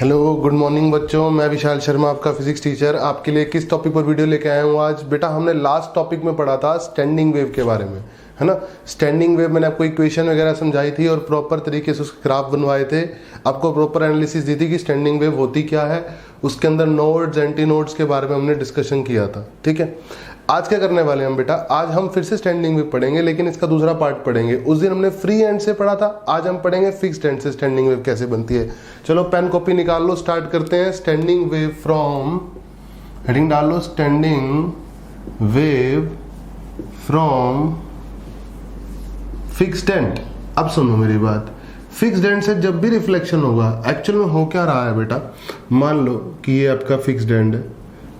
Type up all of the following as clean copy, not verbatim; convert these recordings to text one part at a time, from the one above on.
Hello good morning बच्चों, मैं विशाल शर्मा आपका फिजिक्स टीचर आपके लिए किस टॉपिक पर वीडियो लेके आया हूँ आज। बेटा हमने लास्ट टॉपिक में पढ़ा था स्टैंडिंग वेव के बारे में, है ना। स्टैंडिंग वेव मैंने आपको इक्वेशन वगैरह समझाई थी और प्रॉपर तरीके से उसके ग्राफ बनवाए थे, आपको प्रॉपर एनालिसिस दी थी कि स्टैंडिंग वेव होती क्या है, उसके अंदर नोड्स एंटी नोड्स के बारे में हमने डिस्कशन किया था। ठीक है, आज क्या करने वाले हैं हम बेटा, आज हम फिर से स्टैंडिंग वेव पढ़ेंगे, लेकिन इसका दूसरा पार्ट पढ़ेंगे। उस दिन हमने फ्री एंड से पढ़ा था, आज हम पढ़ेंगे फिक्स्ड एंड से स्टैंडिंग वेव कैसे बनती है। चलो पेन कॉपी निकाल लो, स्टार्ट करते हैं। स्टैंडिंग वेव फ्रॉम, हेडिंग डाल लो, standing wave from fixed end. अब सुनो मेरी बात, फिक्स्ड एंड से जब भी रिफ्लेक्शन होगा, एक्चुअल में हो क्या रहा है बेटा, मान लो कि ये आपका फिक्स्ड एंड है,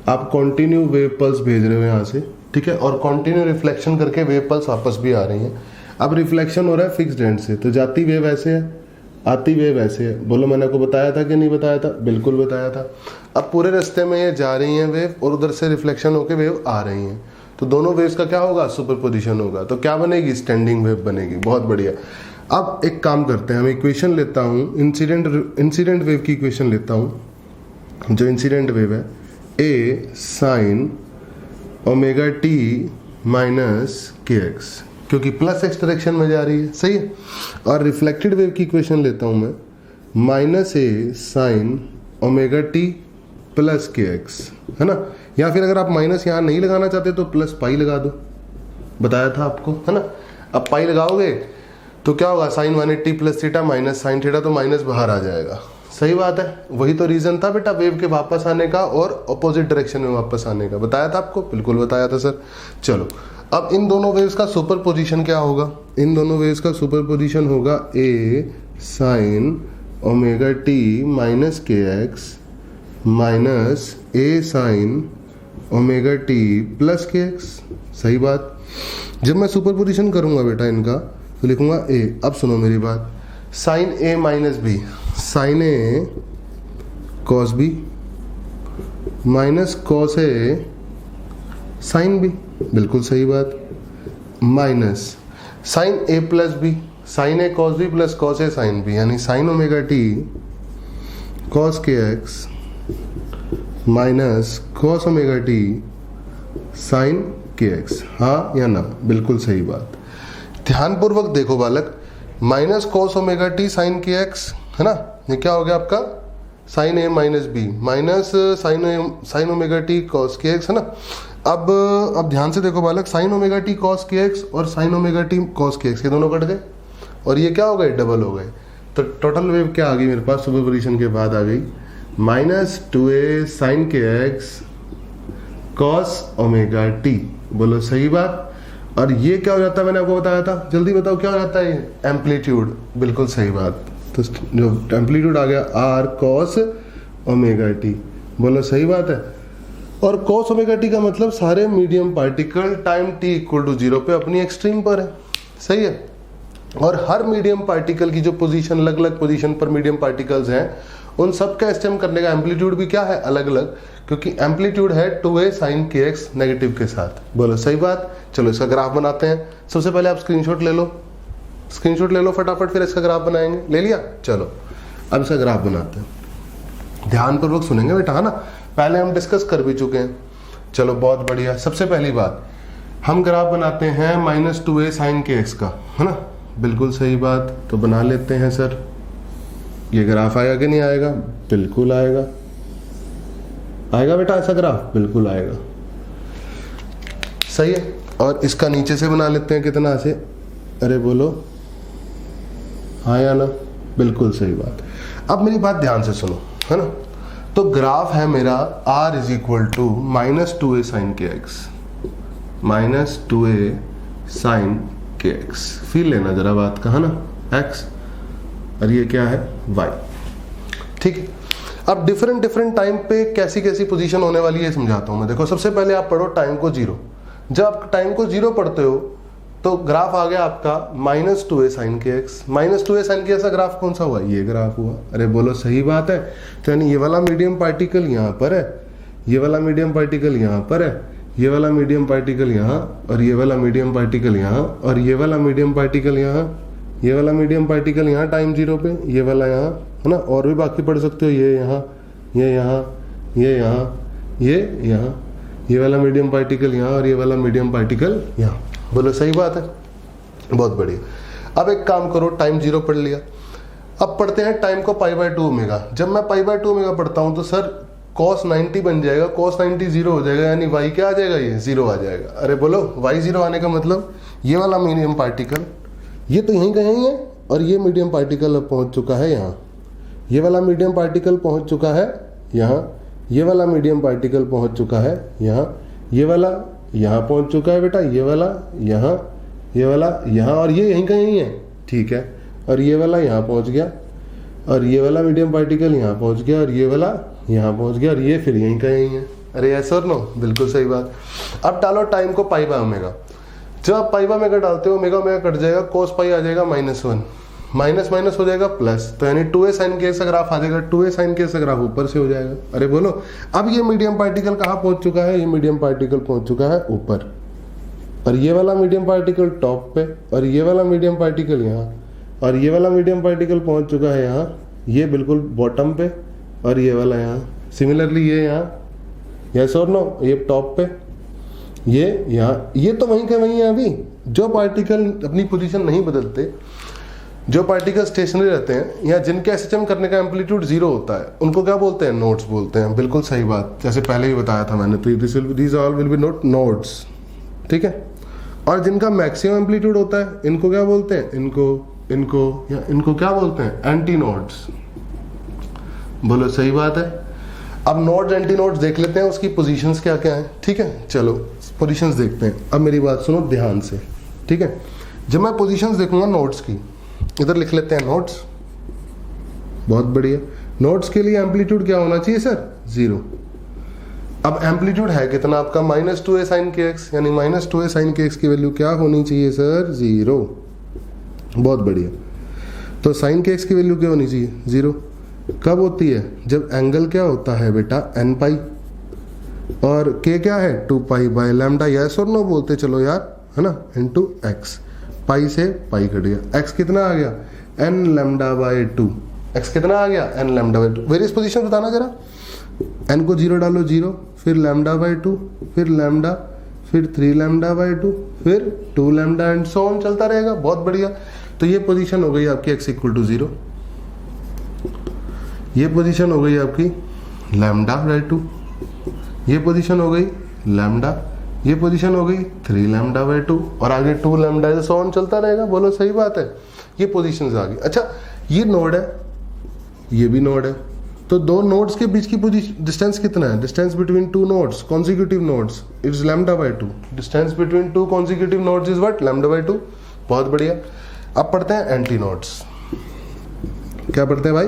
आप कंटिन्यू वेव पल्स भेज रहे हो यहाँ से, ठीक है, और कंटिन्यू रिफ्लेक्शन करके वेव पल्स वापस भी आ रही हैं। अब रिफ्लेक्शन हो रहा है फिक्स्ड एंड से, तो जाती वेव ऐसे है, आती वेव ऐसे है। बोलो मैंने आपको बताया था कि नहीं बताया था? बिल्कुल बताया था। अब पूरे रास्ते में ये जा रही हैं वेव और उधर से रिफ्लेक्शन होकर वेव आ रही हैं, तो दोनों वेव्स का क्या होगा, सुपरपोजिशन होगा। तो क्या बनेगी, स्टैंडिंग वेव बनेगी। बहुत बढ़िया। अब एक काम करते हैं, हम इक्वेशन लेता हूँ, इंसिडेंट वेव की इक्वेशन लेता हूँ। जो इंसिडेंट वेव है ए साइन ओमेगा टी माइनस के एक्स, क्योंकि प्लस एक्स डायरेक्शन में जा रही है, सही है। और रिफ्लेक्टेड वेव की इक्वेशन लेता हूं मैं, माइनस ए साइन ओमेगा टी प्लस के एक्स, है ना। या फिर अगर आप माइनस यहाँ नहीं लगाना चाहते तो प्लस पाई लगा दो, बताया था आपको, है ना। अब पाई लगाओगे तो क्या होगा, sine 180 plus theta minus sine theta, तो माइनस बाहर आ जाएगा। सही बात है, वही तो रीजन था बेटा वेव के वापस आने का और अपोजिट डायरेक्शन में वापस आने का। बताया था आपको? बिल्कुल बताया था सर। चलो अब इन दोनों वेव्स का सुपर पोजिशन क्या होगा, इन दोनों वेव्स का सुपर पोजिशन होगा ए साइन ओमेगा टी माइनस के एक्स माइनस ए साइन ओमेगा टी प्लस के एक्स। सही बात। जब मैं सुपर पोजिशन करूंगा बेटा इनका, तो लिखूंगा ए। अब सुनो मेरी बात, sine A minus B, sine A cos B minus cos A sine B, बिल्कुल सही बात, minus sine A plus B, sine A cos B plus cos A sine B, यानी sine omega T cos K X minus cos omega T sine K X. हाँ या ना? बिल्कुल सही बात। ध्यानपूर्वक देखो बालक, minus cos omega T sine K X, है ना, ये क्या हो गया आपका, sine A minus B minus sine omega T cos K X, है ना। अब ध्यान से देखो बालक, sine omega T cos K X और sine omega T cos K X, ये दोनों कट गए और ये क्या हो गए, डबल हो गए। तो टोटल वेव क्या आ गई मेरे पास, सुपरपोजिशन के बाद आ गई minus 2a sine K x cos omega T. बोलो सही बात। और ये क्या हो जाता है, मैंने आपको बताया था, जल्दी बताओ क्या हो जाता है, ये एम्पलीट्यूड। बिल्कुल सही बात। तो जो एम्पलीट्यूड आ गया आर कॉस ओमेगा टी। बोलो सही बात है। और कॉस ओमेगा टी का मतलब सारे medium particle time T equal to 0 पे अपनी एक्सट्रीम पर है, सही है। और हर मीडियम पार्टिकल की जो पोजीशन, अलग अलग पोजीशन पर मीडियम पार्टिकल्स हैं, उन सब का एस्टिमेट करने का एम्पलीट्यूड भी क्या है, अलग अलग, क्योंकि एम्पलीट्यूड है 2a sine K x negative के साथ। बोलो सही बात। चलो इसका ग्राफ बनाते हैं। सबसे पहले आप स्क्रीनशॉट ले लो, स्क्रीनशॉट ले लो फटाफट, फिर इसका ग्राफ बनाएंगे। ले लिया? चलो अब इसका ग्राफ बनाते हैं, ध्यानपूर्वक सुनेंगे बेटा, है ना। पहले हम डिस्कस कर भी चुके हैं। चलो बहुत बढ़िया। सबसे पहली बात, हम ग्राफ बनाते हैं minus 2a sine K x का, है ना। बिल्कुल सही बात। तो बना लेते हैं सर। ये ग्राफ आएगा कि नहीं आएगा? बिल्कुल आएगा। आएगा बेटा ऐसा ग्राफ? बिल्कुल आएगा। सही है। और इसका नीचे से बना लेते हैं, कितना से, अरे बोलो हाँ या ना? बिल्कुल सही बात। अब मेरी बात ध्यान से सुनो, है ना। तो ग्राफ है मेरा r is equal to minus 2a sine K X, minus 2a sine K X. Feel लेना जरा बात का, है ना, x, और ये क्या है, y। ठीक है। अब डिफरेंट टाइम पे कैसी कैसी पोजीशन होने वाली है समझाता हूं मैं। देखो सबसे पहले आप पढ़ो टाइम को 0। जब आप टाइम को 0 पढ़ते हो तो ग्राफ आ गया आपका minus 2a sine K X. Minus 2a sine K x का ग्राफ कौन सा हुआ, ये ग्राफ हुआ। अरे बोलो सही बात है। तो यानी ये वाला मीडियम पार्टिकल यहाँ पर है, ये वाला मीडियम पार्टिकल यहाँ पर है, ये वाला मीडियम पार्टिकल यहाँ, और ये वाला मीडियम पार्टिकल यहाँ, और ये वाला मीडियम पार्टिकल यहाँ, ये वाला मीडियम पार्टिकल यहाँ टाइम 0 पे, ये वाला यहाँ, है ना, और भी बाकी पढ़ सकते हो, ये यहाँ, ये यहाँ, ये यहाँ, ये यहाँ, ये वाला मीडियम पार्टिकल यहाँ और ये वाला मीडियम पार्टिकल यहाँ। बोलो सही बात है, बहुत बढ़िया। अब एक काम करो, टाइम 0 पढ़ लिया, अब पढ़ते हैं टाइम को π/2 ओमेगा। जब मैं π/2 ओमेगा पढ़ता हूं तो सर cos 90 बन जाएगा, cos 90 0 हो जाएगा, यानी y क्या आ जाएगा, ये 0 आ जाएगा। अरे बोलो y 0 आने का मतलब ये वाला मीडियम पार्टिकल ये तो यहीं कहीं है और ये मीडियम पार्टिकल अब पहुंच चुका है यहाँ, ये वाला मीडियम पार्टिकल पहुंच चुका है यहाँ, ये वाला मीडियम पार्टिकल पहुंच चुका है यहाँ, ये वाला यहाँ पहुंच चुका है बेटा, ये वाला यहाँ, ये वाला यहाँ, और ये यहीं कहीं है, ठीक है। और ये वाला यहाँ पहुंच गया और ये वाला मीडियम पार्टिकल यहाँ पहुंच गया और ये वाला यहाँ पहुंच गया और ये फिर यहीं कहीं है। अरे यस और नो, बिल्कुल सही बात। अब डालो टाइम को π/ओमेगा। जब आप π/ओमेगा डालते हो ओमेगा ओमेगा कट जाएगा, cos π आ जाएगा -1, माइनस माइनस हो जाएगा प्लस, तो यानी 2a sin kx का ग्राफ आ जाएगा, 2a sin kx का ग्राफ ऊपर से हो जाएगा। अरे बोलो अब ये मीडियम पार्टिकल कहाँ पहुंच चुका है, ये मीडियम पार्टिकल पहुंच चुका है ऊपर, और ये वाला मीडियम पार्टिकल टॉप पे, और ये वाला मीडियम पार्टिकल यहाँ, और ये वाला मीडियम पार्टिकल पहुंच चुका है यहाँ, ये बिल्कुल बॉटम पे, और ये वाला यहाँ, सिमिलरली ये यहाँ, यस और नो, ये टॉप पे, ये यहाँ, ये तो वहीं के वहीं है। अभी जो पार्टिकल अपनी पोजीशन नहीं बदलते, जो पार्टिकल स्टेशनरी रहते हैं या जिनके एसएचएम करने का एम्पलीट्यूड 0 होता है, उनको क्या बोलते हैं, नोड्स बोलते हैं। बिल्कुल सही बात, जैसे पहले ही बताया था मैंने, तो this all will be nodes, ठीक है। और जिनका मैक्सिमम एम्पलीट्यूड होता है, इनको क्या बोलते हैं, इनको क्या बोलते हैं, एंटी नोड्स। बोलो सही बात है। अब नोड्स एंटी नोड्स देख लेते हैं, उसकी पोजीशंस क्या क्या हैं, ठीक है। चलो पोजीशंस देखते हैं। अब मेरी बात सुनो ध्यान से, ठीक है। जब मैं पोजीशंस देखूंगा नोड्स की, इधर लिख लेते हैं नोड्स, बहुत बढ़िया। नोड्स के लिए एम्पलीट्यूड क्या होना चाहिए सर, 0। अब एम्पलीट्यूड है कितना आपका, -2a sin kx, यानी -2a sin kx की वैल्यू क्या होनी चाहिए सर, 0। बहुत बढ़िया। तो sin kx की वैल्यू क्या होनी चाहिए, 0। कब होती है, जब एंगल क्या होता है बेटा, n पाई, और k क्या है, 2 पाई बाय लैम्डा, यस और नो बोलते चलो यार, है ना, इनटू x, पाई से पाई कट गया, x कितना आ गया, n लैम्डा बाय 2, x कितना आ गया, n lambda by 2। Various position बताना जरा, n को 0 डालो 0, फिर लैम्डा बाय 2, फिर लैम्डा, फिर 3 लैम्डा बाय 2, फिर 2 लैम्डा एंड सो ऑन चलता रहेगा। बहुत बढ़िया। तो ये पोजीशन हो गई आपकी x = 0, ये पोजीशन हो गई आपकी लैम्डा बाय 2, ये पोजीशन हो गई लैम्डा, ये पोजीशन हो गई 3 लैम्डा बाय 2, और आगे 2 लैम्डा सो ऑन चलता रहेगा। बोलो सही बात है। ये पोजीशंस आ गई। अच्छा ये नोड है, ये भी नोड है, तो दो नोड्स के बीच की डिस्टेंस कितना है, distance between two nodes, consecutive nodes, it's lambda by 2। Distance between two consecutive nodes is what, lambda by 2। बहुत बढ़िया। अब पढ़ते हैं एंटी नोड्स। क्या पढ़ते हैं भाई,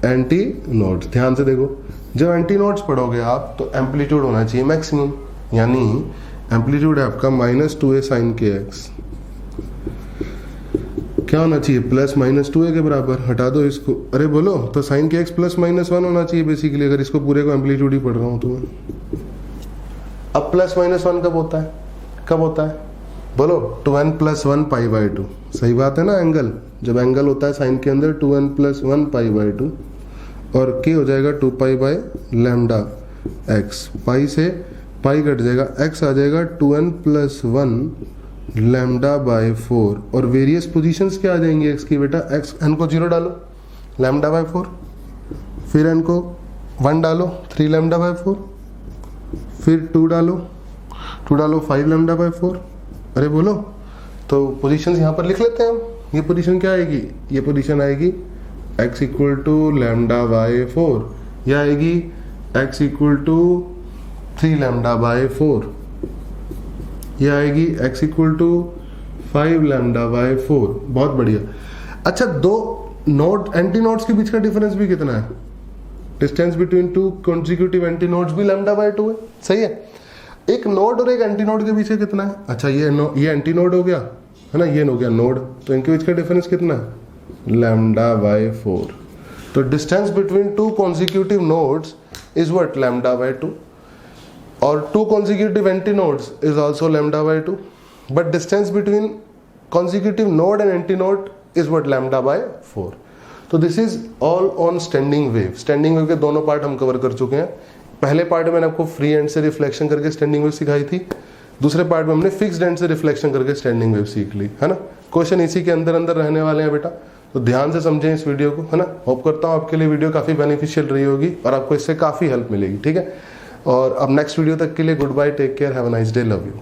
एंटी नोड्स। ध्यान से देखो, जब एंटी नोड्स पढ़ोगे आप तो एम्पलीट्यूड होना चाहिए मैक्सिमम, यानी एम्पलीट्यूड है आपका -2a sin kx, क्या होना चाहिए, +-2a के बराबर। हटा दो इसको, अरे बोलो, तो sin kx +-1 होना चाहिए बेसिकली, अगर इसको पूरे को एम्पलीट्यूड ही पढ़ रहा हूं तो मैं। अब +-1 कब होता है, कब होता है, बोलो 2n + 1 π/2। सही बात है ना, एंगल, जब एंगल होता है साइन के अंदर 2n + 1 π/2, और k हो जाएगा 2 पाई बाय लैम्डा x, पाई से पाई कट जाएगा, x आ जाएगा 2n + 1 लैम्डा बाय 4, और वेरियस पोजीशंस क्या आ जाएंगी x की बेटा, x n को 0 डालो, लैम्डा बाय 4, फिर n को 1 डालो, 3 लैम्डा बाय 4, फिर 2 डालो 5 लैम्डा बाय 4। अरे बोलो, तो पोजीशंस यहाँ पर लिख लेते हैं हम। ये पोजीशन क्या आएगी, ये पोजीशन आएगी x = लैम्डा बाय 4, या आएगी x = 3 लैम्डा बाय 4, यह आएगी x = 5 लैम्डा बाय 4। बहुत बढ़िया। अच्छा, दो नोड एंटी नोड्स के बीच का डिफरेंस भी कितना है, distance between two consecutive anti nodes भी लैम्डा बाय 2 है। सही है। एक नोड और एक एंटी नोड के बीच कितना है, अच्छा ये एंटी नोड हो गया, है ना, ये हो गया नोड, तो इनके बीच का डिफरेंस कितना है, लैम्डा बाय 4। तो distance between two consecutive nodes is what, lambda by 2, और to consecutive antinode is also lambda by 2, but distance between consecutive node and antinode is what, lambda by 4. तो this is all on standing wave. Standing wave के दोनों part हम cover कर चुके हैं। पहले part में मैंने आपको फ्री एंड से रिफ्लेक्शन करके स्टैंडिंग वेव सिखाई थी, दूसरे पार्ट में हमने फिक्स्ड एंड से रिफ्लेक्शन करके स्टैंडिंग वेव सीख ली, है ना। क्वेश्चन इसी के अंदर अंदर रहने वाले हैं बेटा, तो ध्यान से समझें इस वीडियो को, है ना। होप करता हूँ आपके लिए वीडियो काफ़ी बेनिफिशियल रही होगी और आपको इससे काफ़ी हेल्प मिलेगी, ठीक है। और अब नेक्स्ट वीडियो तक के लिए goodbye, take care, have a nice day, love you.